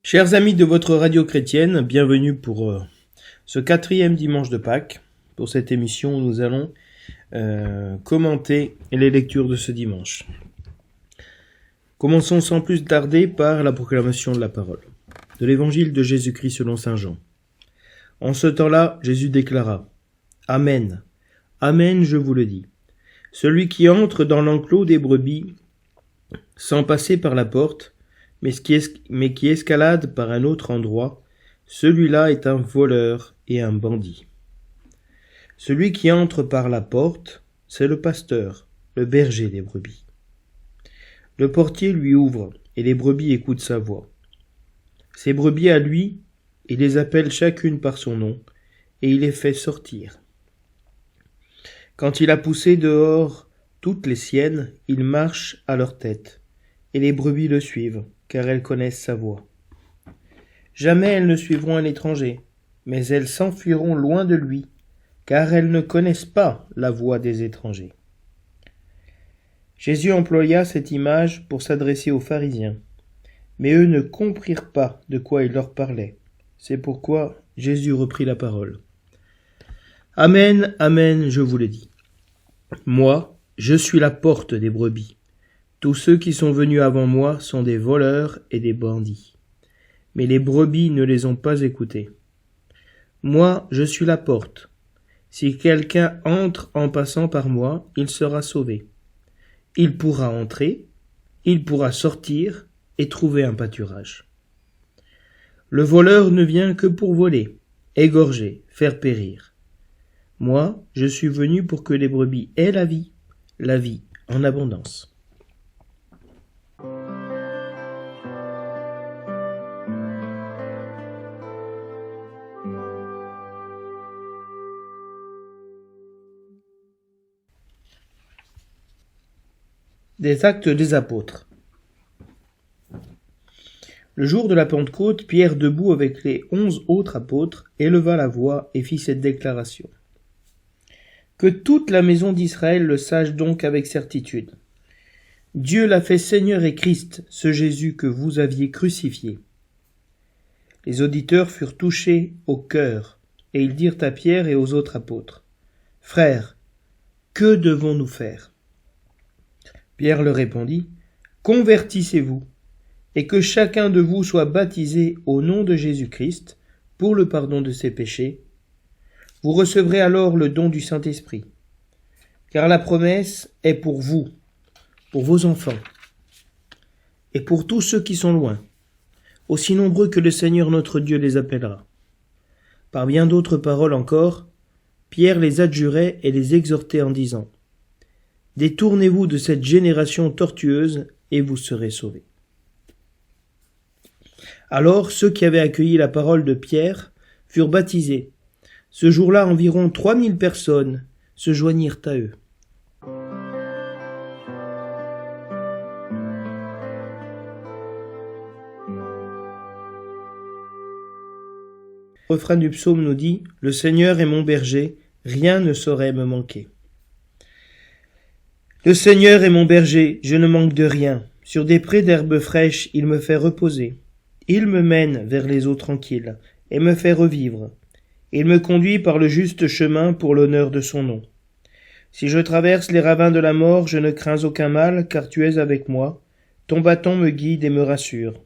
Chers amis de votre radio chrétienne, bienvenue pour ce 4e dimanche de Pâques. Pour cette émission, nous allons commenter les lectures de ce dimanche. Commençons sans plus tarder par la proclamation de la parole, de l'évangile de Jésus-Christ selon saint Jean. En ce temps-là, Jésus déclara : Amen, Amen, je vous le dis. Celui qui entre dans l'enclos des brebis, sans passer par la porte, mais qui escalade par un autre endroit, celui-là est un voleur et un bandit. Celui qui entre par la porte, c'est le pasteur, le berger des brebis. Le portier lui ouvre, et les brebis écoutent sa voix. Ses brebis à lui, il les appelle chacune par son nom, et il les fait sortir. Quand il a poussé dehors toutes les siennes, il marche à leur tête, et les brebis le suivent, car elles connaissent sa voix. Jamais elles ne suivront un étranger, mais elles s'enfuiront loin de lui, car elles ne connaissent pas la voix des étrangers. Jésus employa cette image pour s'adresser aux pharisiens, mais eux ne comprirent pas de quoi il leur parlait. C'est pourquoi Jésus reprit la parole. Amen, Amen, je vous le dis. Moi, je suis la porte des brebis. Tous ceux qui sont venus avant moi sont des voleurs et des bandits. Mais les brebis ne les ont pas écoutés. Moi, je suis la porte. Si quelqu'un entre en passant par moi, il sera sauvé. Il pourra entrer, il pourra sortir et trouver un pâturage. Le voleur ne vient que pour voler, égorger, faire périr. Moi, je suis venu pour que les brebis aient la vie en abondance. Des Actes des Apôtres. Le jour de la Pentecôte, Pierre, debout avec les 11 autres apôtres, éleva la voix et fit cette déclaration. Que toute la maison d'Israël le sache donc avec certitude. Dieu l'a fait Seigneur et Christ, ce Jésus que vous aviez crucifié. Les auditeurs furent touchés au cœur, et ils dirent à Pierre et aux autres apôtres : Frères, que devons-nous faire ? Pierre leur répondit : Convertissez-vous, et que chacun de vous soit baptisé au nom de Jésus-Christ pour le pardon de ses péchés. Vous recevrez alors le don du Saint-Esprit, car la promesse est pour vous, pour vos enfants, et pour tous ceux qui sont loin, aussi nombreux que le Seigneur notre Dieu les appellera. Par bien d'autres paroles encore, Pierre les adjurait et les exhortait en disant : Détournez-vous de cette génération tortueuse, et vous serez sauvés. Alors ceux qui avaient accueilli la parole de Pierre furent baptisés. Ce jour-là, environ 3000 personnes se joignirent à eux. Le refrain du psaume nous dit : Le Seigneur est mon berger, rien ne saurait me manquer. Le Seigneur est mon berger, je ne manque de rien. Sur des prés d'herbes fraîches, il me fait reposer. Il me mène vers les eaux tranquilles et me fait revivre. Il me conduit par le juste chemin pour l'honneur de son nom. Si je traverse les ravins de la mort, je ne crains aucun mal, car tu es avec moi. Ton bâton me guide et me rassure.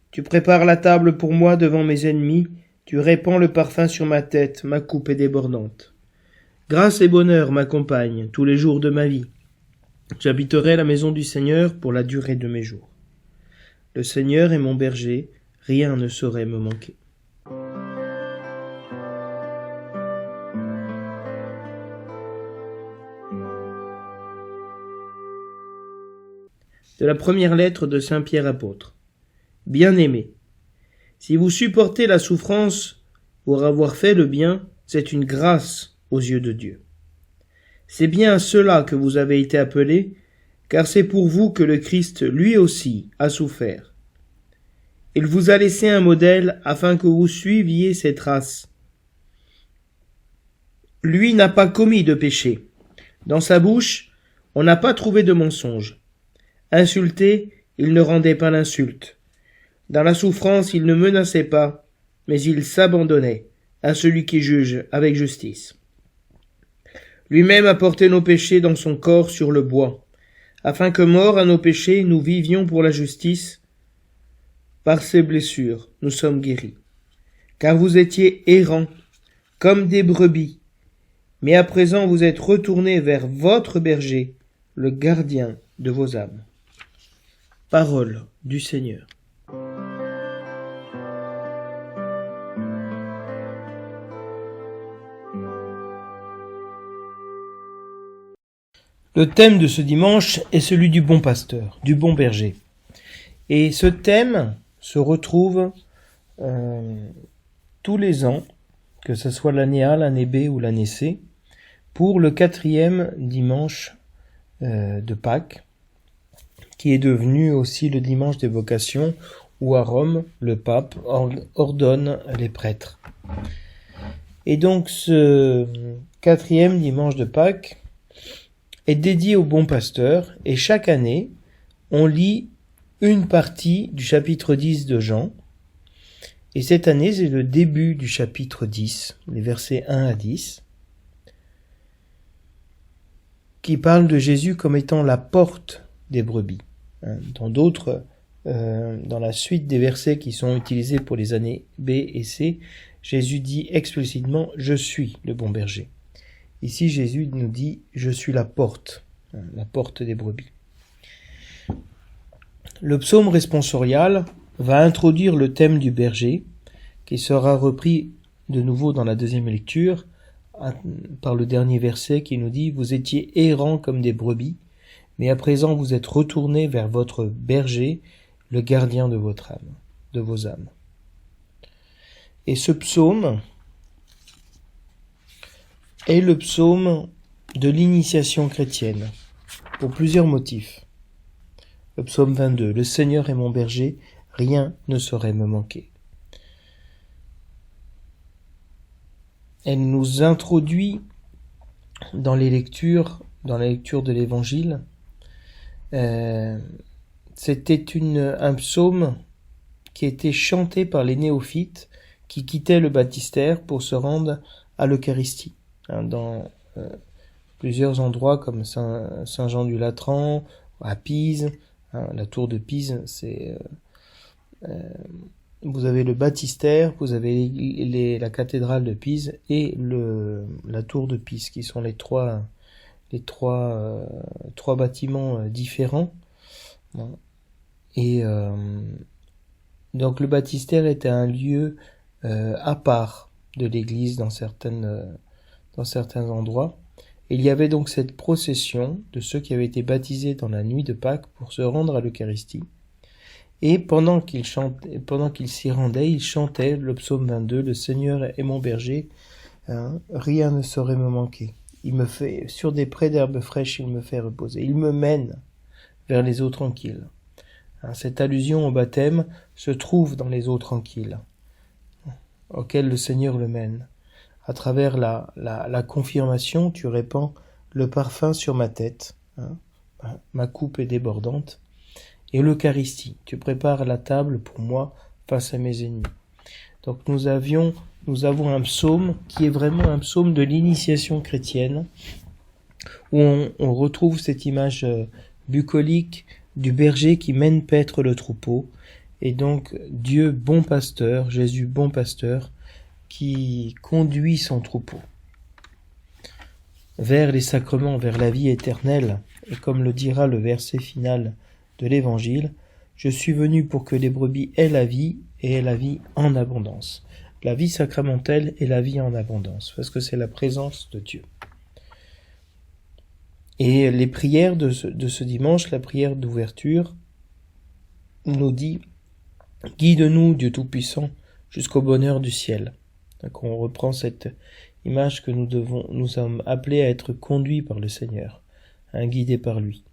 Tu prépares la table pour moi devant mes ennemis. Tu répands le parfum sur ma tête, ma coupe est débordante. Grâce et bonheur m'accompagnent tous les jours de ma vie. J'habiterai la maison du Seigneur pour la durée de mes jours. Le Seigneur est mon berger, rien ne saurait me manquer. De la première lettre de saint Pierre apôtre. Bien-aimés, si vous supportez la souffrance pour avoir fait le bien, c'est une grâce aux yeux de Dieu. C'est bien à cela que vous avez été appelés, car c'est pour vous que le Christ, lui aussi, a souffert. Il vous a laissé un modèle afin que vous suiviez ses traces. Lui n'a pas commis de péché. Dans sa bouche, on n'a pas trouvé de mensonge. Insulté, il ne rendait pas l'insulte. Dans la souffrance, il ne menaçait pas, mais il s'abandonnait à celui qui juge avec justice. Lui-même a porté nos péchés dans son corps sur le bois, afin que, morts à nos péchés, nous vivions pour la justice. Par ses blessures, nous sommes guéris. Car vous étiez errants, comme des brebis, mais à présent vous êtes retournés vers votre berger, le gardien de vos âmes. Parole du Seigneur. Le thème de ce dimanche est celui du bon pasteur, du bon berger. Et ce thème se retrouve tous les ans, que ce soit l'année A, l'année B ou l'année C, pour le 4e dimanche de Pâques, qui est devenu aussi le dimanche des vocations, où à Rome, le pape ordonne les prêtres. Et donc ce 4e dimanche de Pâques est dédié au bon pasteur, et chaque année, on lit une partie du chapitre 10 de Jean, et cette année, c'est le début du chapitre 10, les versets 1 à 10, qui parle de Jésus comme étant la porte des brebis. Dans la suite des versets qui sont utilisés pour les années B et C, Jésus dit explicitement « Je suis le bon berger ». Ici, Jésus nous dit « Je suis la porte des brebis ». Le psaume responsorial va introduire le thème du berger, qui sera repris de nouveau dans la deuxième lecture, par le dernier verset qui nous dit « Vous étiez errants comme des brebis, mais à présent vous êtes retournés vers votre berger, le gardien de votre âme, de vos âmes. » Et ce psaume est le psaume de l'initiation chrétienne, pour plusieurs motifs. Le psaume 22, « Le Seigneur est mon berger, rien ne saurait me manquer ». Elle nous introduit dans la lecture de l'Évangile. C'était un psaume qui était chanté par les néophytes qui quittaient le baptistère pour se rendre à l'Eucharistie. Dans plusieurs endroits comme Saint-Jean-du-Latran, à Pise, la tour de Pise, vous avez le baptistère, vous avez la cathédrale de Pise et la tour de Pise, qui sont les trois bâtiments différents. Et donc le baptistère était un lieu à part de l'église dans certains endroits. Et il y avait donc cette procession de ceux qui avaient été baptisés dans la nuit de Pâques pour se rendre à l'Eucharistie. Et pendant qu'ils s'y rendaient, ils chantaient le psaume 22, « Le Seigneur est mon berger, rien ne saurait me manquer. Il me fait, sur des prés d'herbes fraîches, il me fait reposer. Il me mène vers les eaux tranquilles. » Cette allusion au baptême se trouve dans les eaux tranquilles, auxquelles le Seigneur le mène. À travers la confirmation, tu répands le parfum sur ma tête, ma coupe est débordante. Et l'Eucharistie, tu prépares la table pour moi face à mes ennemis. Donc nous avons un psaume qui est vraiment un psaume de l'initiation chrétienne, où on retrouve cette image bucolique du berger qui mène paître le troupeau, et donc Dieu bon pasteur, Jésus bon pasteur, qui conduit son troupeau vers les sacrements, vers la vie éternelle, et comme le dira le verset final de l'Évangile, « Je suis venu pour que les brebis aient la vie, et aient la vie en abondance. » La vie sacramentelle est la vie en abondance, parce que c'est la présence de Dieu. Et les prières de ce dimanche, la prière d'ouverture, nous dit « Guide-nous, Dieu Tout-Puissant, jusqu'au bonheur du ciel. » Donc on reprend cette image que nous sommes appelés à être conduits par le Seigneur, guidés par lui.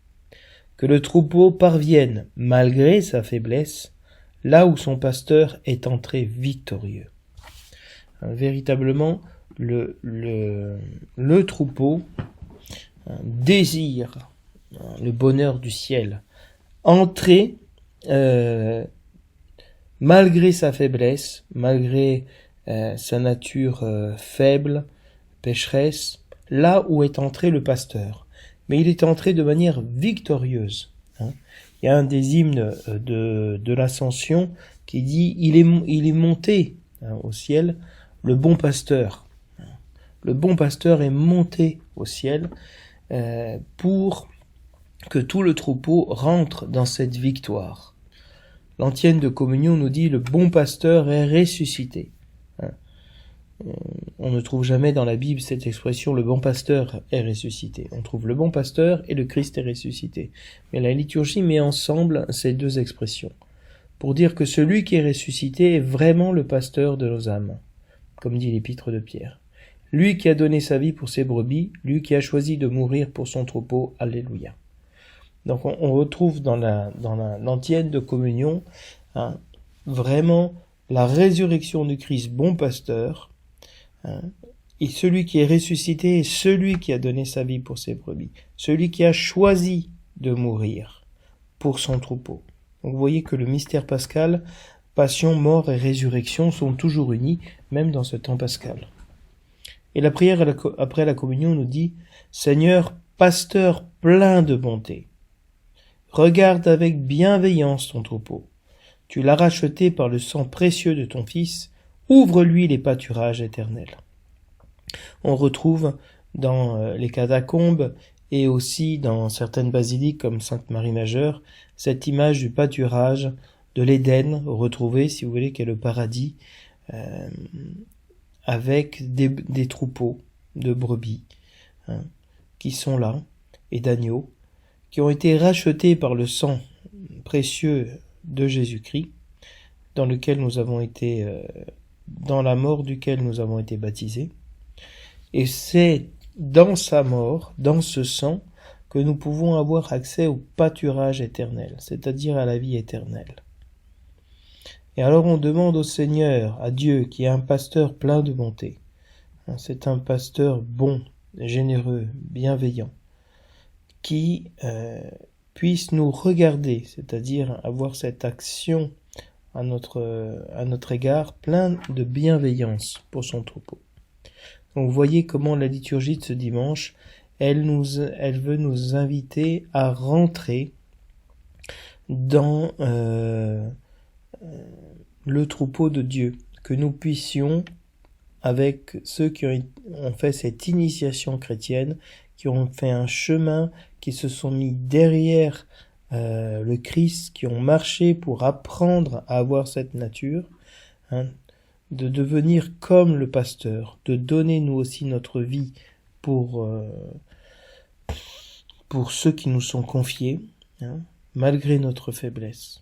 Que le troupeau parvienne, malgré sa faiblesse, là où son pasteur est entré victorieux. Véritablement, le troupeau désire le bonheur du ciel, entrer malgré sa faiblesse, malgré sa nature faible, pécheresse, là où est entré le pasteur. Mais il est entré de manière victorieuse. Il y a un des hymnes de l'Ascension qui dit il est monté au ciel, le bon pasteur. Le bon pasteur est monté au ciel pour que tout le troupeau rentre dans cette victoire. L'antienne de communion nous dit le bon pasteur est ressuscité. On ne trouve jamais dans la Bible cette expression le bon pasteur est ressuscité. On trouve le bon pasteur et le Christ est ressuscité. Mais la liturgie met ensemble ces deux expressions pour dire que celui qui est ressuscité est vraiment le pasteur de nos âmes, comme dit l'épître de Pierre. Lui qui a donné sa vie pour ses brebis, lui qui a choisi de mourir pour son troupeau. Alléluia. Donc on retrouve dans l'antienne de communion vraiment la résurrection du Christ bon pasteur, et celui qui est ressuscité est celui qui a donné sa vie pour ses brebis, celui qui a choisi de mourir pour son troupeau. Donc vous voyez que le mystère pascal, passion, mort et résurrection sont toujours unis, même dans ce temps pascal. Et la prière après la communion nous dit « Seigneur, pasteur plein de bonté, regarde avec bienveillance ton troupeau. Tu l'as racheté par le sang précieux de ton Fils, ouvre-lui les pâturages éternels. » On retrouve dans les catacombes et aussi dans certaines basiliques comme Sainte-Marie-Majeure cette image du pâturage de l'Éden, retrouvée, si vous voulez, qui est le paradis, avec des troupeaux de brebis qui sont là, et d'agneaux, qui ont été rachetés par le sang précieux de Jésus-Christ, dans la mort duquel nous avons été baptisés. Et c'est dans sa mort, dans ce sang, que nous pouvons avoir accès au pâturage éternel, c'est-à-dire à la vie éternelle. Et alors on demande au Seigneur, à Dieu, qui est un pasteur plein de bonté. C'est un pasteur bon, généreux, bienveillant, qui puisse nous regarder, c'est-à-dire avoir cette action à notre égard, plein de bienveillance pour son troupeau. Donc vous voyez comment la liturgie de ce dimanche, elle veut nous inviter à rentrer dans le troupeau de Dieu, que nous puissions, avec ceux qui ont fait cette initiation chrétienne, qui ont fait un chemin, qui se sont mis derrière le Christ, qui ont marché pour apprendre à avoir cette nature, de devenir comme le pasteur, de donner nous aussi notre vie pour ceux qui nous sont confiés, malgré notre faiblesse.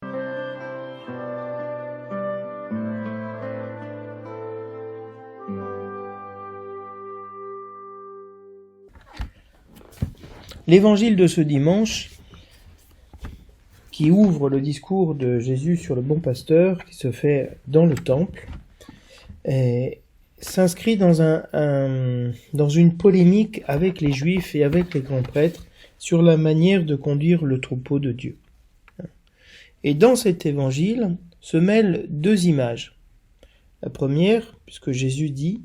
L'évangile de ce dimanche, qui ouvre le discours de Jésus sur le bon pasteur, qui se fait dans le temple, s'inscrit dans une polémique avec les Juifs et avec les grands prêtres sur la manière de conduire le troupeau de Dieu. Et dans cet évangile se mêlent deux images. La première, puisque Jésus dit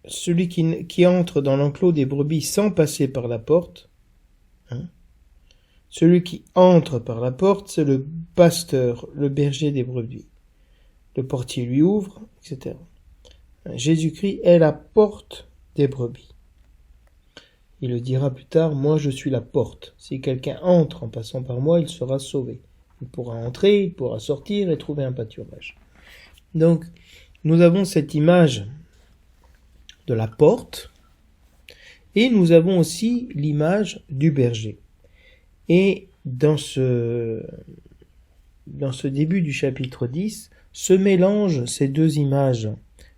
celui qui entre dans l'enclos des brebis sans passer par la porte, celui qui entre par la porte, c'est le pasteur, le berger des brebis. Le portier lui ouvre, etc. Jésus-Christ est la porte des brebis. Il le dira plus tard, moi je suis la porte. Si quelqu'un entre en passant par moi, il sera sauvé. Il pourra entrer, il pourra sortir et trouver un pâturage. Donc, nous avons cette image de la porte et nous avons aussi l'image du berger. Et dans ce début du chapitre 10, se mélangent ces deux images,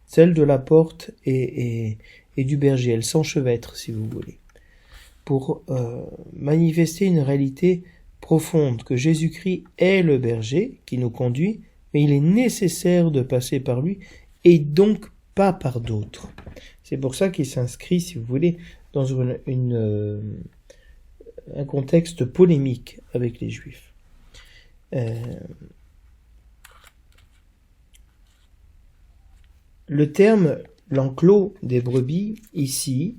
celle de la porte et du berger. Elles s'enchevêtrent, si vous voulez, pour manifester une réalité profonde, que Jésus-Christ est le berger qui nous conduit, mais il est nécessaire de passer par lui, et donc pas par d'autres. C'est pour ça qu'il s'inscrit, si vous voulez, dans un contexte polémique avec les Juifs. Le terme l'enclos des brebis, ici,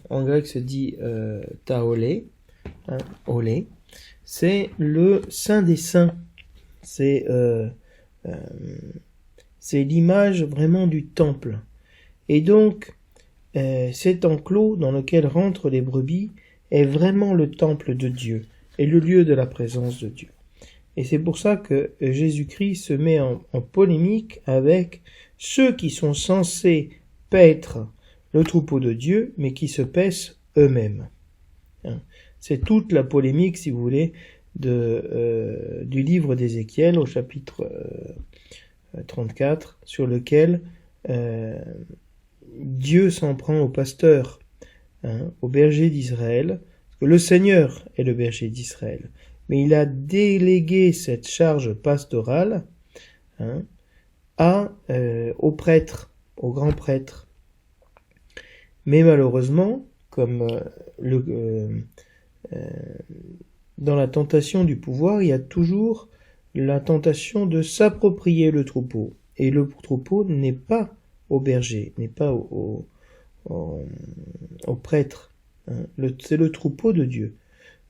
en grec se dit taolé, olé, c'est le saint des saints. C'est l'image vraiment du temple. Et donc, cet enclos dans lequel rentrent les brebis est vraiment le temple de Dieu, et le lieu de la présence de Dieu. Et c'est pour ça que Jésus-Christ se met en polémique avec ceux qui sont censés paître le troupeau de Dieu, mais qui se paissent eux-mêmes. C'est toute la polémique, si vous voulez, du livre d'Ézéchiel au chapitre 34, sur lequel Dieu s'en prend aux pasteurs, aux bergers d'Israël, parce que le Seigneur est le berger d'Israël, mais il a délégué cette charge pastorale aux prêtres, aux grands prêtres. Mais malheureusement, comme dans la tentation du pouvoir, il y a toujours la tentation de s'approprier le troupeau. Et le troupeau n'est pas au berger, n'est pas au prêtre. C'est le troupeau de Dieu.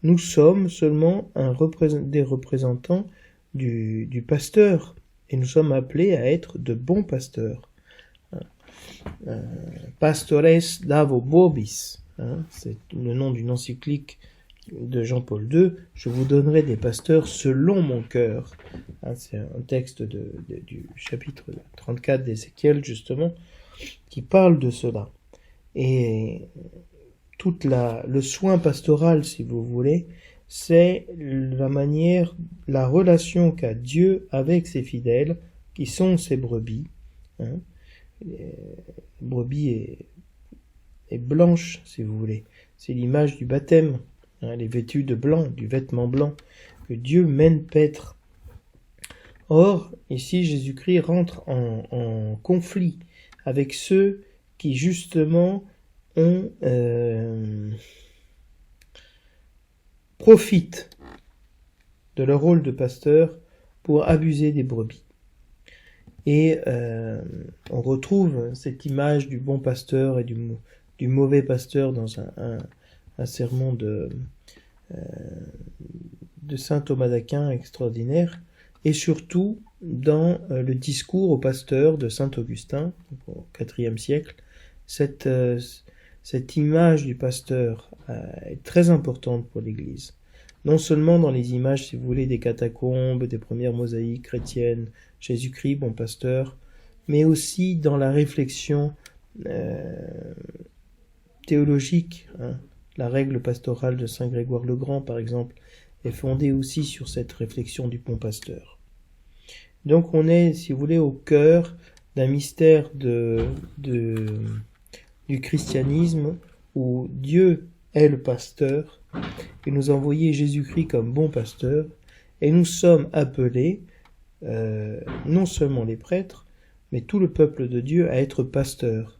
Nous sommes seulement des représentants du pasteur, et nous sommes appelés à être de bons pasteurs. Pastores davo bobis, c'est le nom d'une encyclique de Jean-Paul II, je vous donnerai des pasteurs selon mon cœur. C'est un texte du chapitre 34 d'Ézéchiel, justement, qui parle de cela. Et le soin pastoral, si vous voulez, c'est la relation qu'a Dieu avec ses fidèles, qui sont ses brebis. Brebis est blanche, si vous voulez. C'est l'image du baptême. Elle est vêtue de blanc, du vêtement blanc, que Dieu mène paître. Or, ici, Jésus-Christ rentre en conflit avec ceux qui, justement, profitent de leur rôle de pasteur pour abuser des brebis. Et on retrouve cette image du bon pasteur et du mauvais pasteur dans un sermon de saint Thomas d'Aquin extraordinaire, et surtout dans le discours au pasteur de saint Augustin au IVe siècle. Cette image du pasteur est très importante pour l'Église, non seulement dans les images, si vous voulez, des catacombes, des premières mosaïques chrétiennes, Jésus-Christ, bon pasteur, mais aussi dans la réflexion théologique. La règle pastorale de saint Grégoire le Grand, par exemple, est fondée aussi sur cette réflexion du bon pasteur. Donc on est, si vous voulez, au cœur d'un mystère du christianisme où Dieu est le pasteur et nous a envoyé Jésus-Christ comme bon pasteur, et nous sommes appelés, non seulement les prêtres, mais tout le peuple de Dieu à être pasteurs,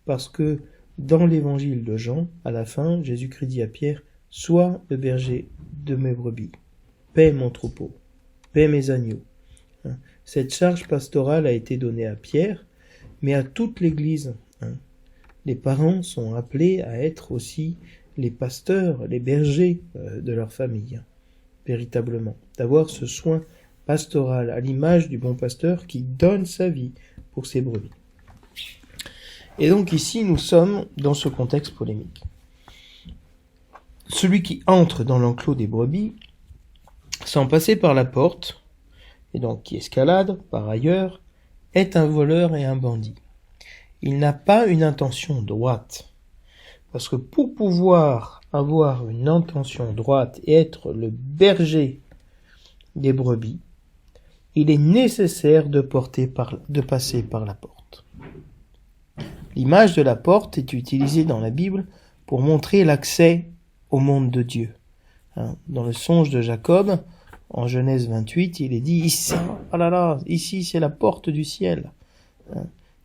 parce que dans l'évangile de Jean, à la fin, Jésus-Christ dit à Pierre, « Sois le berger de mes brebis, paie mon troupeau, paie mes agneaux. » Cette charge pastorale a été donnée à Pierre, mais à toute l'Église. Les parents sont appelés à être aussi les pasteurs, les bergers de leur famille, véritablement, d'avoir ce soin pastoral à l'image du bon pasteur qui donne sa vie pour ses brebis. Et donc ici, nous sommes dans ce contexte polémique. Celui qui entre dans l'enclos des brebis, sans passer par la porte, et donc qui escalade par ailleurs, est un voleur et un bandit. Il n'a pas une intention droite. Parce que pour pouvoir avoir une intention droite et être le berger des brebis, il est nécessaire de passer par la porte. L'image de la porte est utilisée dans la Bible pour montrer l'accès au monde de Dieu. Dans le songe de Jacob, en Genèse 28, il est dit ici, ici c'est la porte du ciel.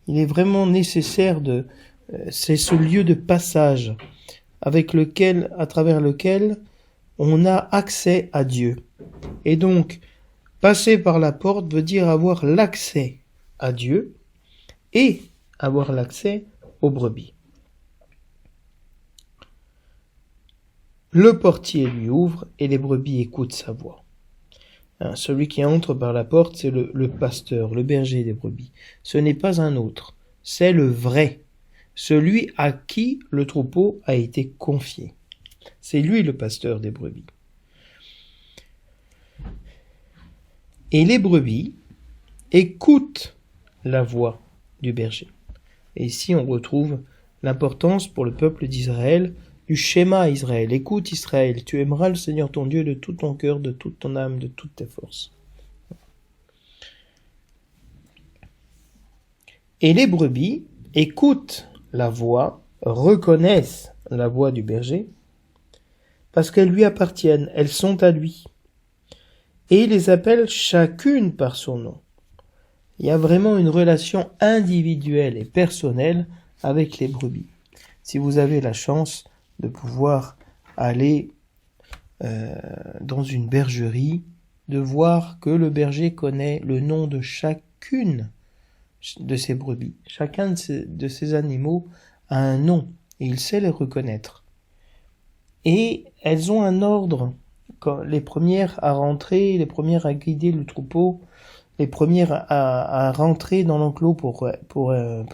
Il est vraiment nécessaire c'est ce lieu de passage à travers lequel on a accès à Dieu. Et donc, passer par la porte veut dire avoir l'accès à Dieu et avoir l'accès aux brebis. Le portier lui ouvre et les brebis écoutent sa voix. Celui qui entre par la porte, c'est le pasteur, le berger des brebis. Ce n'est pas un autre, c'est le vrai, celui à qui le troupeau a été confié. C'est lui le pasteur des brebis. Et les brebis écoutent la voix du berger. Et ici on retrouve l'importance pour le peuple d'Israël du schéma Israël. Écoute Israël, tu aimeras le Seigneur ton Dieu de tout ton cœur, de toute ton âme, de toutes tes forces. Et les brebis écoutent la voix, reconnaissent la voix du berger, parce qu'elles lui appartiennent, elles sont à lui. Et il les appelle chacune par son nom. Il y a vraiment une relation individuelle et personnelle avec les brebis. Si vous avez la chance de pouvoir aller dans une bergerie, de voir que le berger connaît le nom de chacune de ses brebis. Chacun de ces animaux a un nom et il sait les reconnaître. Et elles ont un ordre. Les premières à rentrer, les premières à guider le troupeau, les premières à rentrer dans l'enclos pour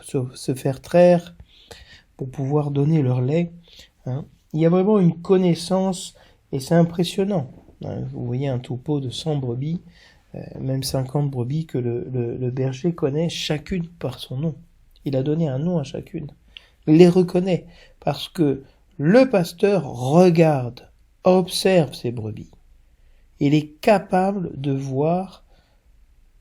se faire traire, pour pouvoir donner leur lait. Il y a vraiment une connaissance et c'est impressionnant. Vous voyez un troupeau de 100 brebis, même 50 brebis que le berger connaît chacune par son nom. Il a donné un nom à chacune. Il les reconnaît parce que le pasteur regarde, observe ces brebis. Il est capable de voir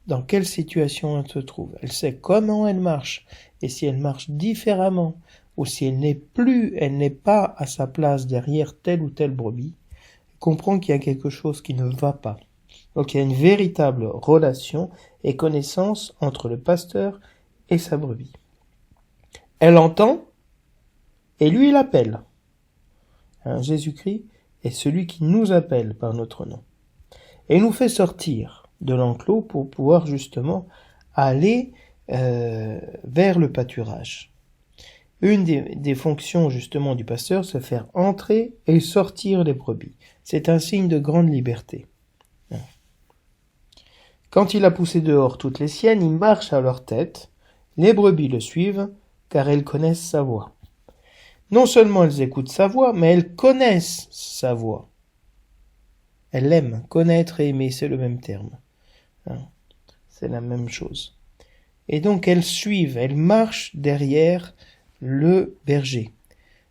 dans quelle situation elle se trouve. Elle sait comment elle marche et si elle marche différemment ou si elle n'est pas à sa place derrière telle ou telle brebis, elle comprend qu'il y a quelque chose qui ne va pas. Donc il y a une véritable relation et connaissance entre le pasteur et sa brebis. Elle entend et lui il appelle. Jésus-Christ est celui qui nous appelle par notre nom et nous fait sortir de l'enclos pour pouvoir justement aller vers le pâturage. Une des fonctions justement du pasteur, c'est faire entrer et sortir les brebis. C'est un signe de grande liberté. Quand il a poussé dehors toutes les siennes, il marche à leur tête. Les brebis le suivent car elles connaissent sa voix. Non seulement elles écoutent sa voix, mais elles connaissent sa voix. Elles l'aiment. Connaître et aimer, c'est le même terme. C'est la même chose. Et donc elles suivent, elles marchent derrière le berger.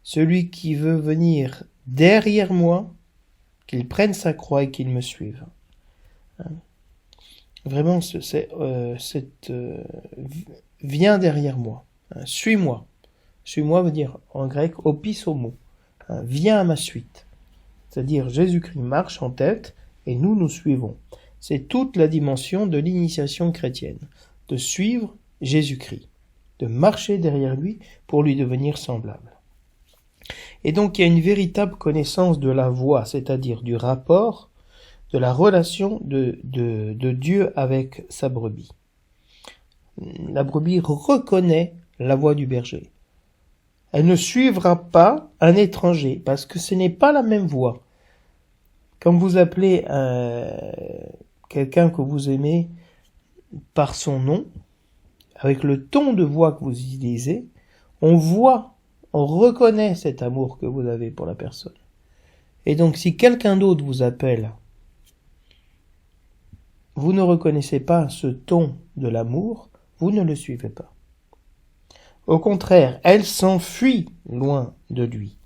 Celui qui veut venir derrière moi, qu'il prenne sa croix et qu'il me suive. Vraiment, viens derrière moi. Suis-moi. Suis-moi veut dire en grec opisomo. Viens à ma suite. C'est-à-dire Jésus-Christ marche en tête et nous suivons. C'est toute la dimension de l'initiation chrétienne, de suivre Jésus-Christ, de marcher derrière lui pour lui devenir semblable. Et donc il y a une véritable connaissance de la voix, c'est-à-dire du rapport, de la relation de Dieu avec sa brebis. La brebis reconnaît la voix du berger. Elle ne suivra pas un étranger, parce que ce n'est pas la même voix. Quand vous appelez quelqu'un que vous aimez par son nom, avec le ton de voix que vous utilisez, on reconnaît cet amour que vous avez pour la personne. Et donc si quelqu'un d'autre vous appelle, vous ne reconnaissez pas ce ton de l'amour, vous ne le suivez pas. Au contraire, elle s'enfuit loin de lui,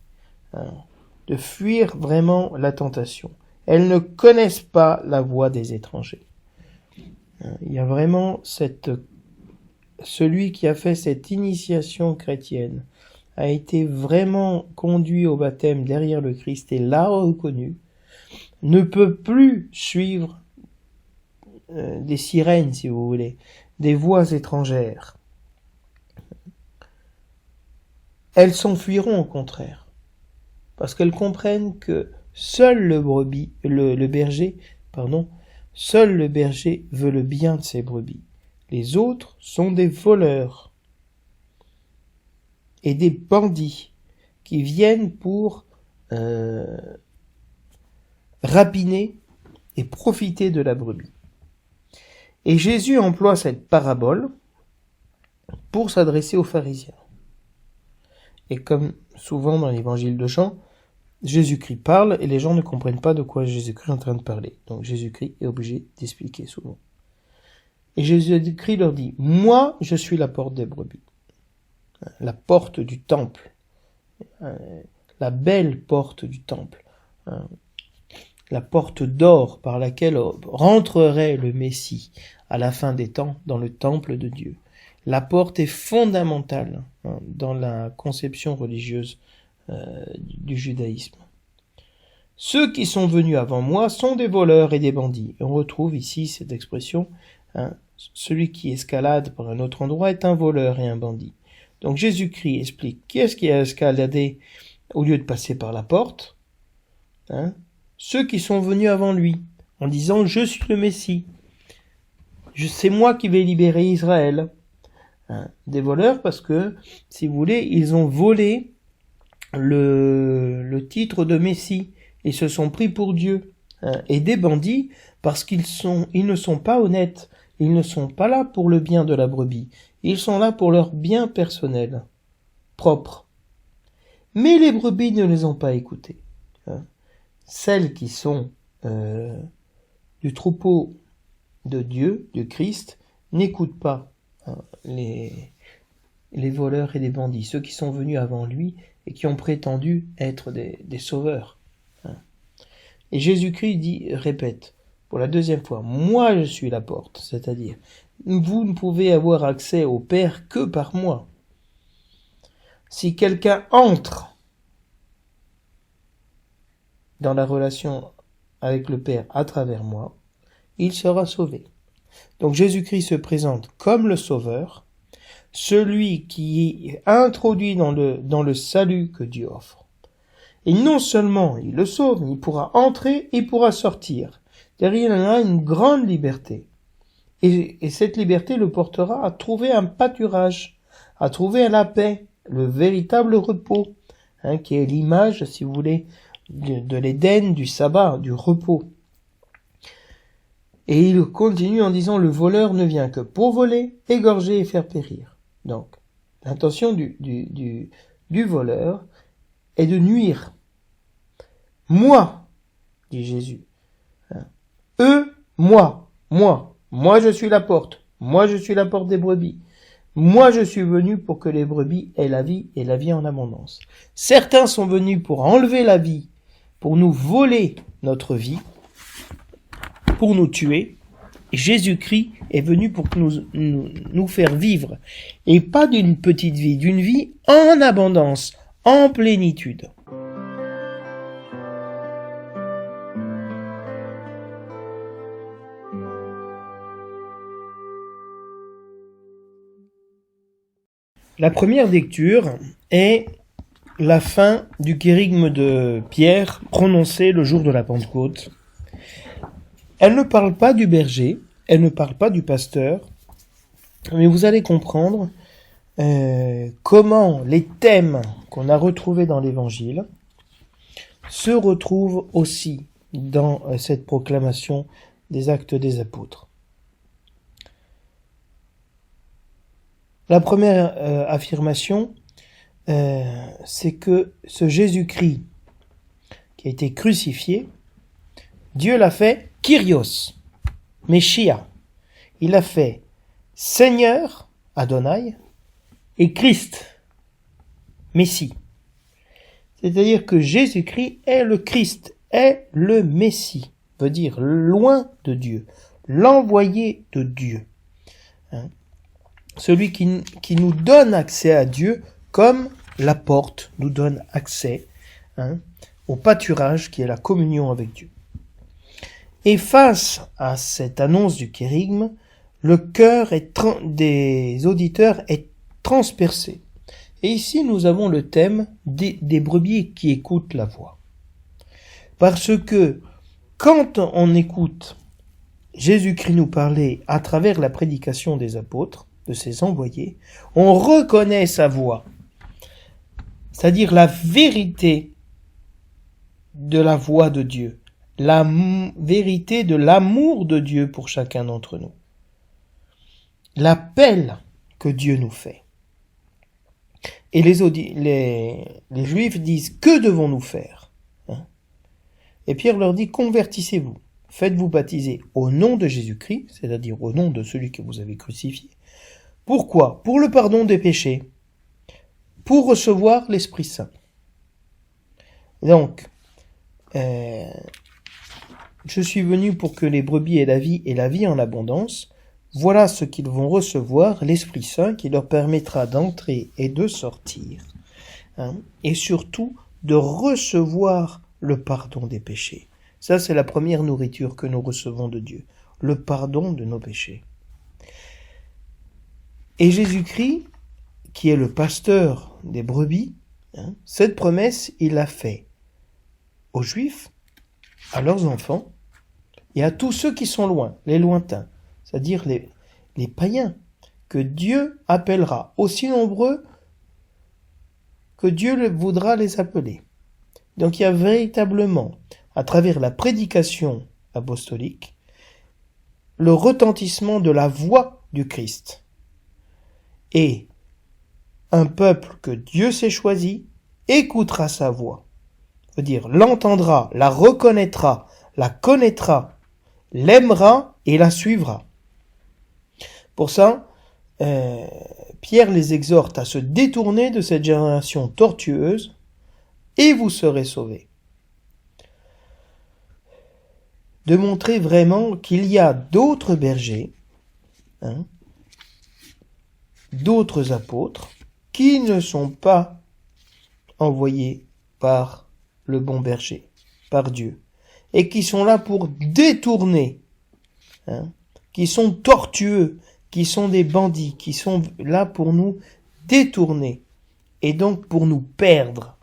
de fuir vraiment la tentation. Elles ne connaissent pas la voix des étrangers. Il y a vraiment celui qui a fait cette initiation chrétienne, a été vraiment conduit au baptême derrière le Christ et l'a reconnu, ne peut plus suivre des sirènes, si vous voulez, des voix étrangères. elles s'enfuiront au contraire, parce qu'elles comprennent que seul le berger veut le bien de ses brebis. Les autres sont des voleurs et des bandits qui viennent pour rapiner et profiter de la brebis. Et Jésus emploie cette parabole pour s'adresser aux pharisiens. Et comme souvent dans l'évangile de Jean, Jésus-Christ parle et les gens ne comprennent pas de quoi Jésus-Christ est en train de parler. Donc Jésus-Christ est obligé d'expliquer souvent. Et Jésus-Christ leur dit, « Moi, je suis la porte des brebis. » La porte du temple. La belle porte du temple. La porte d'or par laquelle rentrerait le Messie à la fin des temps dans le temple de Dieu. La porte est fondamentale dans la conception religieuse du judaïsme. Ceux qui sont venus avant moi sont des voleurs et des bandits. On retrouve ici cette expression, celui qui escalade par un autre endroit est un voleur et un bandit. Donc Jésus-Christ explique qui est-ce qui a escaladé au lieu de passer par la porte, ceux qui sont venus avant lui, en disant « Je suis le Messie, c'est moi qui vais libérer Israël ». Des voleurs parce que, si vous voulez, ils ont volé le titre de Messie et se sont pris pour Dieu. Et des bandits parce qu'ils ne sont pas honnêtes, ils ne sont pas là pour le bien de la brebis, ils sont là pour leur bien personnel, propre. Mais les brebis ne les ont pas écoutés. Celles qui sont du troupeau de Dieu, de Christ, n'écoutent pas les voleurs et les bandits, ceux qui sont venus avant lui et qui ont prétendu être des sauveurs. Et Jésus-Christ répète pour la deuxième fois, moi je suis la porte, c'est-à-dire vous ne pouvez avoir accès au Père que par moi. Si quelqu'un entre dans la relation avec le Père à travers moi, il sera sauvé. Donc Jésus-Christ se présente comme le Sauveur, celui qui est introduit dans le salut que Dieu offre. Et non seulement il le sauve, mais il pourra entrer et il pourra sortir. C'est-à-dire il en a une grande liberté. Et cette liberté le portera à trouver un pâturage, à trouver la paix, le véritable repos, qui est l'image, si vous voulez, de l'Éden, du sabbat, du repos. Et il continue en disant, le voleur ne vient que pour voler, égorger et faire périr. Donc, l'intention du voleur est de nuire. Moi, dit Jésus. Eux, moi je suis la porte. Moi, je suis la porte des brebis. Moi, je suis venu pour que les brebis aient la vie et la vie en abondance. Certains sont venus pour enlever la vie, pour nous voler notre vie, pour nous tuer. Et Jésus-Christ est venu pour nous faire vivre. Et pas d'une petite vie, d'une vie en abondance, en plénitude. La première lecture est la fin du kérygme de Pierre prononcé le jour de la Pentecôte. Elle ne parle pas du berger, elle ne parle pas du pasteur, mais vous allez comprendre comment les thèmes qu'on a retrouvés dans l'Évangile se retrouvent aussi dans cette proclamation des Actes des Apôtres. La première affirmation, c'est que ce Jésus-Christ qui a été crucifié, Dieu l'a fait Kyrios, Messia. Il l'a fait Seigneur, Adonai, et Christ, Messie. C'est-à-dire que Jésus-Christ est le Christ, est le Messie, veut dire loin de Dieu, l'envoyé de Dieu. Celui qui nous donne accès à Dieu comme la porte nous donne accès au pâturage qui est la communion avec Dieu. Et face à cette annonce du kérygme, le cœur des auditeurs est transpercé. Et ici, nous avons le thème des brebis qui écoutent la voix. Parce que quand on écoute Jésus-Christ nous parler à travers la prédication des apôtres, de ses envoyés, on reconnaît sa voix. C'est-à-dire la vérité de la voix de Dieu, la vérité de l'amour de Dieu pour chacun d'entre nous, l'appel que Dieu nous fait. Et les Juifs disent, que devons-nous faire ? Et Pierre leur dit, convertissez-vous, faites-vous baptiser au nom de Jésus-Christ, c'est-à-dire au nom de celui que vous avez crucifié. Pourquoi ? Pour le pardon des péchés, pour recevoir l'Esprit Saint. Donc, je suis venu pour que les brebis aient la vie et la vie en abondance. Voilà ce qu'ils vont recevoir, l'Esprit Saint qui leur permettra d'entrer et de sortir, et surtout de recevoir le pardon des péchés. Ça, c'est la première nourriture que nous recevons de Dieu, le pardon de nos péchés. Et Jésus-Christ, qui est le pasteur des brebis, cette promesse, il l'a fait aux Juifs, à leurs enfants, et à tous ceux qui sont loin, les lointains, c'est-à-dire les païens, que Dieu appellera aussi nombreux que Dieu voudra les appeler. Donc il y a véritablement, à travers la prédication apostolique, le retentissement de la voix du Christ. Et un peuple que Dieu s'est choisi écoutera sa voix. C'est-à-dire l'entendra, la reconnaîtra, la connaîtra, l'aimera et la suivra. Pour ça, Pierre les exhorte à se détourner de cette génération tortueuse et vous serez sauvés. De montrer vraiment qu'il y a d'autres bergers, d'autres apôtres, qui ne sont pas envoyés par le bon berger, par Dieu, et qui sont là pour détourner, qui sont tortueux, qui sont des bandits, qui sont là pour nous détourner, et donc pour nous perdre,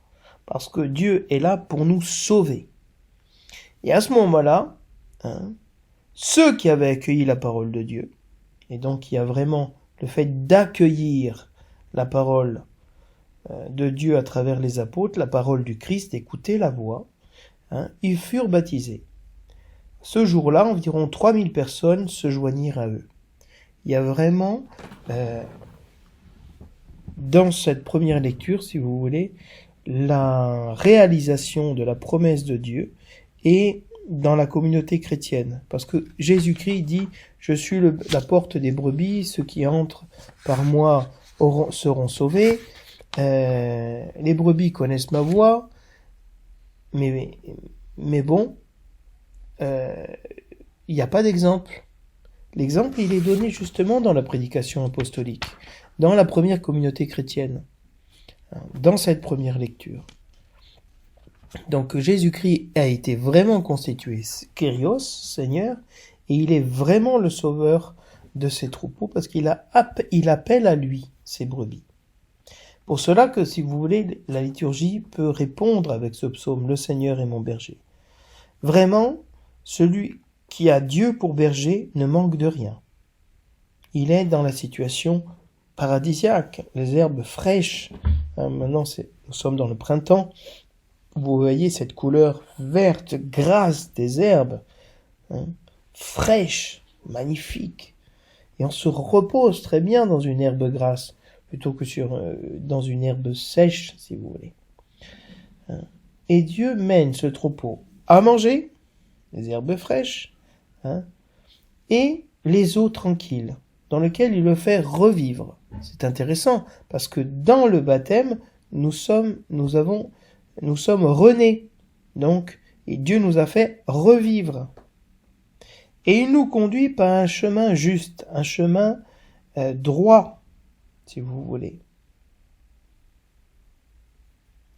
parce que Dieu est là pour nous sauver. Et à ce moment-là, ceux qui avaient accueilli la parole de Dieu, et donc il y a vraiment le fait d'accueillir la parole de Dieu à travers les apôtres, la parole du Christ, d'écouter la voix, ils furent baptisés. Ce jour-là, environ 3000 personnes se joignirent à eux. Il y a vraiment, dans cette première lecture, si vous voulez, la réalisation de la promesse de Dieu et dans la communauté chrétienne. Parce que Jésus-Christ dit « Je suis la porte des brebis, ceux qui entrent par moi seront sauvés. Les brebis connaissent ma voix. » Mais bon, il n'y a pas d'exemple. L'exemple, il est donné justement dans la prédication apostolique, dans la première communauté chrétienne, dans cette première lecture. Donc Jésus-Christ a été vraiment constitué Kyrios, Seigneur, et il est vraiment le sauveur de ses troupeaux parce qu'il appelle à lui ses brebis. Pour cela que, si vous voulez, la liturgie peut répondre avec ce psaume « Le Seigneur est mon berger ». Vraiment, celui qui a Dieu pour berger ne manque de rien. Il est dans la situation paradisiaque, les herbes fraîches. Maintenant, nous sommes dans le printemps. Vous voyez cette couleur verte, grasse des herbes, fraîches, magnifiques. Et on se repose très bien dans une herbe grasse, plutôt que dans une herbe sèche, si vous voulez. Et Dieu mène ce troupeau à manger, les herbes fraîches, et les eaux tranquilles, dans lesquelles il le fait revivre. C'est intéressant, parce que dans le baptême, nous sommes renés. Donc, et Dieu nous a fait revivre. Et il nous conduit par un chemin juste, un chemin droit, si vous voulez.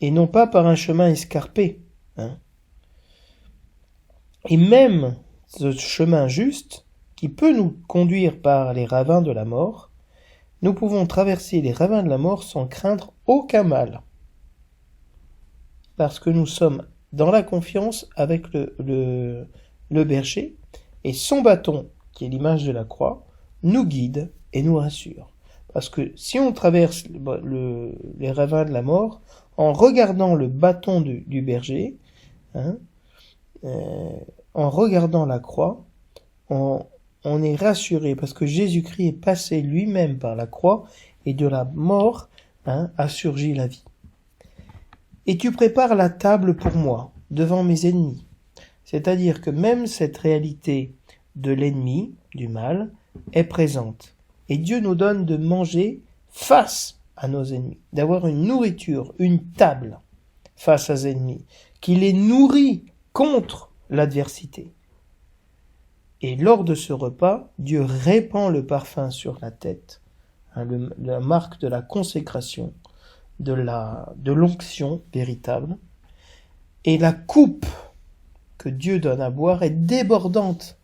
Et non pas par un chemin escarpé. Et même ce chemin juste, qui peut nous conduire par les ravins de la mort, nous pouvons traverser les ravins de la mort sans craindre aucun mal. Parce que nous sommes dans la confiance avec le berger, et son bâton, qui est l'image de la croix, nous guide et nous rassure. Parce que si on traverse les ravins de la mort, en regardant le bâton du berger, en regardant la croix, on est rassuré, parce que Jésus-Christ est passé lui-même par la croix, et de la mort a surgi la vie. Et tu prépares la table pour moi, devant mes ennemis. C'est-à-dire que même cette réalité de l'ennemi, du mal, est présente. Et Dieu nous donne de manger face à nos ennemis, d'avoir une nourriture, une table face à nos ennemis, qui les nourrit contre l'adversité. Et lors de ce repas, Dieu répand le parfum sur la tête, la marque de la consécration, de l'onction véritable. Et la coupe que Dieu donne à boire est débordante.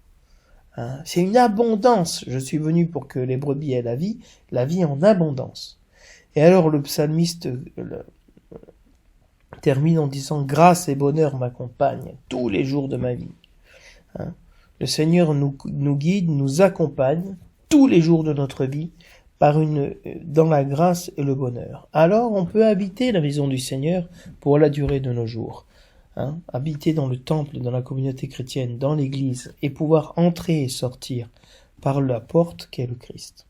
C'est une abondance. Je suis venu pour que les brebis aient la vie en abondance. Et alors le psalmiste termine en disant « Grâce et bonheur m'accompagnent tous les jours de ma vie. » Le Seigneur nous guide, nous accompagne tous les jours de notre vie dans la grâce et le bonheur. Alors on peut habiter la maison du Seigneur pour la durée de nos jours. Habiter dans le temple, dans la communauté chrétienne, dans l'église, et pouvoir entrer et sortir par la porte qu'est le Christ.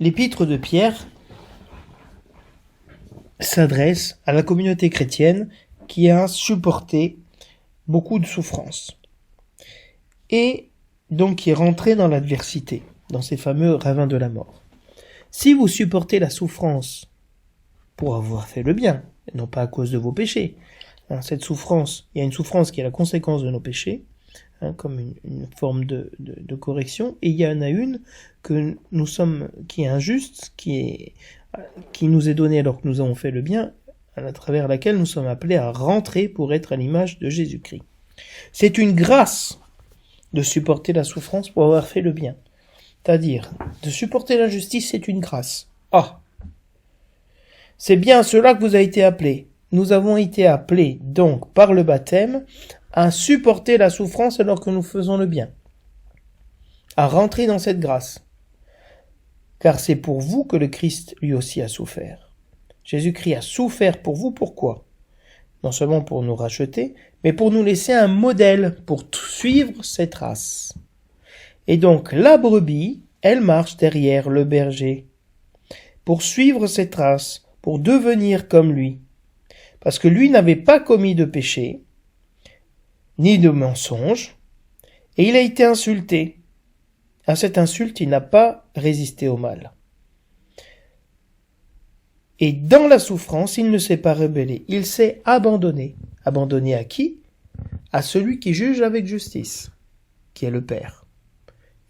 L'épître de Pierre s'adresse à la communauté chrétienne qui a supporté beaucoup de souffrances et donc qui est rentrée dans l'adversité, dans ces fameux ravins de la mort. Si vous supportez la souffrance pour avoir fait le bien, non pas à cause de vos péchés, cette souffrance, il y a une souffrance qui est la conséquence de nos péchés, comme une forme de correction, et il y en a une qui est injuste, qui nous est donnée alors que nous avons fait le bien, à travers laquelle nous sommes appelés à rentrer pour être à l'image de Jésus-Christ. C'est une grâce de supporter la souffrance pour avoir fait le bien. C'est-à-dire, de supporter l'injustice, c'est une grâce. C'est bien à cela que vous avez été appelés. Nous avons été appelés, donc, par le baptême, à supporter la souffrance alors que nous faisons le bien. À rentrer dans cette grâce. Car c'est pour vous que le Christ, lui aussi, a souffert. Jésus-Christ a souffert pour vous, pourquoi ? Non seulement pour nous racheter, mais pour nous laisser un modèle, pour suivre cette trace. Et donc, la brebis, elle marche derrière le berger pour suivre ses traces, pour devenir comme lui. Parce que lui n'avait pas commis de péché, ni de mensonge, et il a été insulté. À cette insulte, il n'a pas résisté au mal. Et dans la souffrance, il ne s'est pas rebellé, il s'est abandonné. Abandonné à qui ? À celui qui juge avec justice, qui est le Père.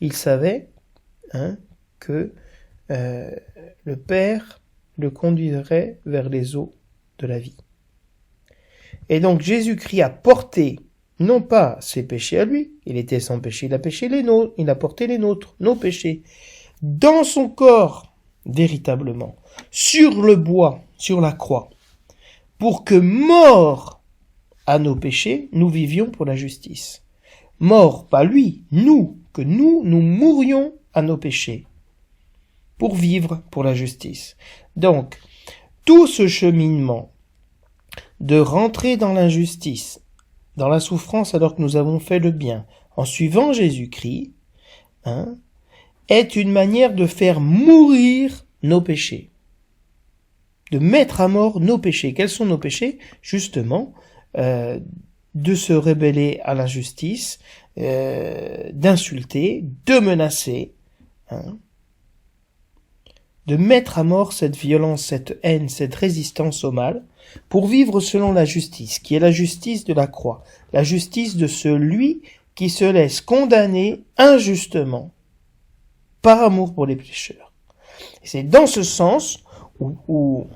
Il savait que le Père le conduirait vers les eaux de la vie. Et donc Jésus-Christ a porté, non pas ses péchés à lui, il était sans péché, il a porté les nôtres, nos péchés, dans son corps, véritablement, sur le bois, sur la croix, pour que, mort à nos péchés, nous vivions pour la justice. Mort, pas lui, que nous mourions à nos péchés, pour vivre pour la justice. Donc, tout ce cheminement de rentrer dans l'injustice, dans la souffrance alors que nous avons fait le bien, en suivant Jésus-Christ, est une manière de faire mourir nos péchés, de mettre à mort nos péchés. Quels sont nos péchés ? Justement, de se rebeller à l'injustice, d'insulter, de menacer, de mettre à mort cette violence, cette haine, cette résistance au mal, pour vivre selon la justice, qui est la justice de la croix, la justice de celui qui se laisse condamner injustement, par amour pour les pécheurs. Et c'est dans ce sens où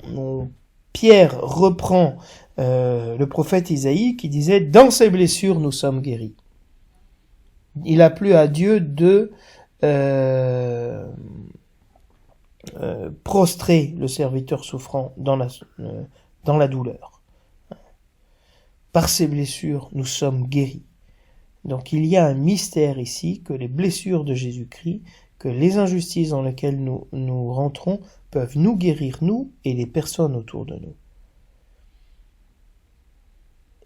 Pierre reprend le prophète Isaïe qui disait « Dans ses blessures, nous sommes guéris ». Il a plu à Dieu de prostrer le serviteur souffrant dans la douleur. Par ses blessures, nous sommes guéris. Donc il y a un mystère ici, que les blessures de Jésus-Christ, que les injustices dans lesquelles nous rentrons peuvent nous guérir, nous et les personnes autour de nous.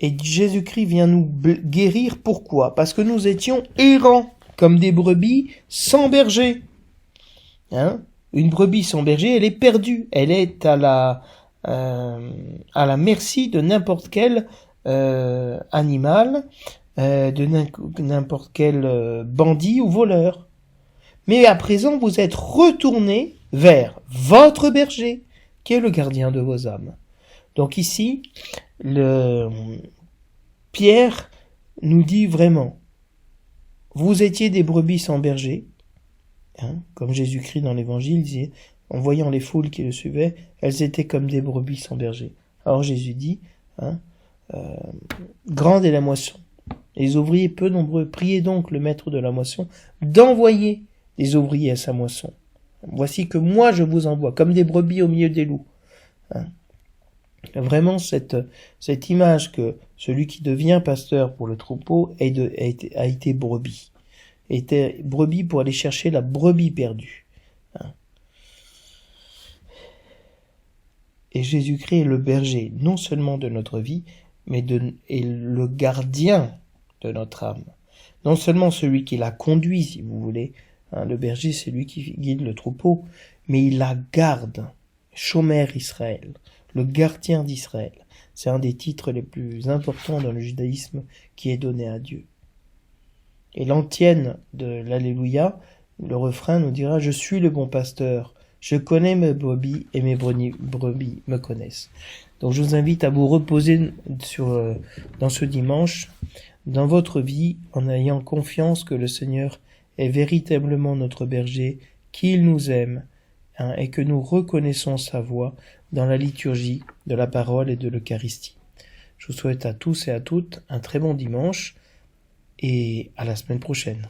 Et Jésus-Christ vient nous guérir, pourquoi? Parce que nous étions errants, comme des brebis sans berger. Une brebis sans berger, elle est perdue, elle est à la merci de n'importe quel animal, de n'importe quel bandit ou voleur. Mais à présent, vous êtes retournés vers votre berger, qui est le gardien de vos âmes. Donc ici, Pierre nous dit vraiment, vous étiez des brebis sans berger, comme Jésus-Christ dans l'évangile disait, en voyant les foules qui le suivaient, elles étaient comme des brebis sans berger. Alors Jésus dit, grande est la moisson, les ouvriers peu nombreux, priez donc le maître de la moisson d'envoyer des ouvriers à sa moisson. Voici que moi je vous envoie, comme des brebis au milieu des loups. Vraiment cette image que celui qui devient pasteur pour le troupeau a été brebis. Était brebis pour aller chercher la brebis perdue. Et Jésus-Christ est le berger, non seulement de notre vie, mais est le gardien de notre âme. Non seulement celui qui la conduit, si vous voulez, le berger c'est lui qui guide le troupeau, mais il la garde. Shomer Israël, le gardien d'Israël. C'est un des titres les plus importants dans le judaïsme qui est donné à Dieu. Et l'antienne de l'Alléluia, le refrain nous dira « Je suis le bon pasteur, je connais mes brebis et mes brebis me connaissent ». Donc je vous invite à vous reposer dans ce dimanche, dans votre vie, en ayant confiance que le Seigneur est véritablement notre berger, qu'il nous aime, et que nous reconnaissons sa voix dans la liturgie de la parole et de l'Eucharistie. Je vous souhaite à tous et à toutes un très bon dimanche et à la semaine prochaine.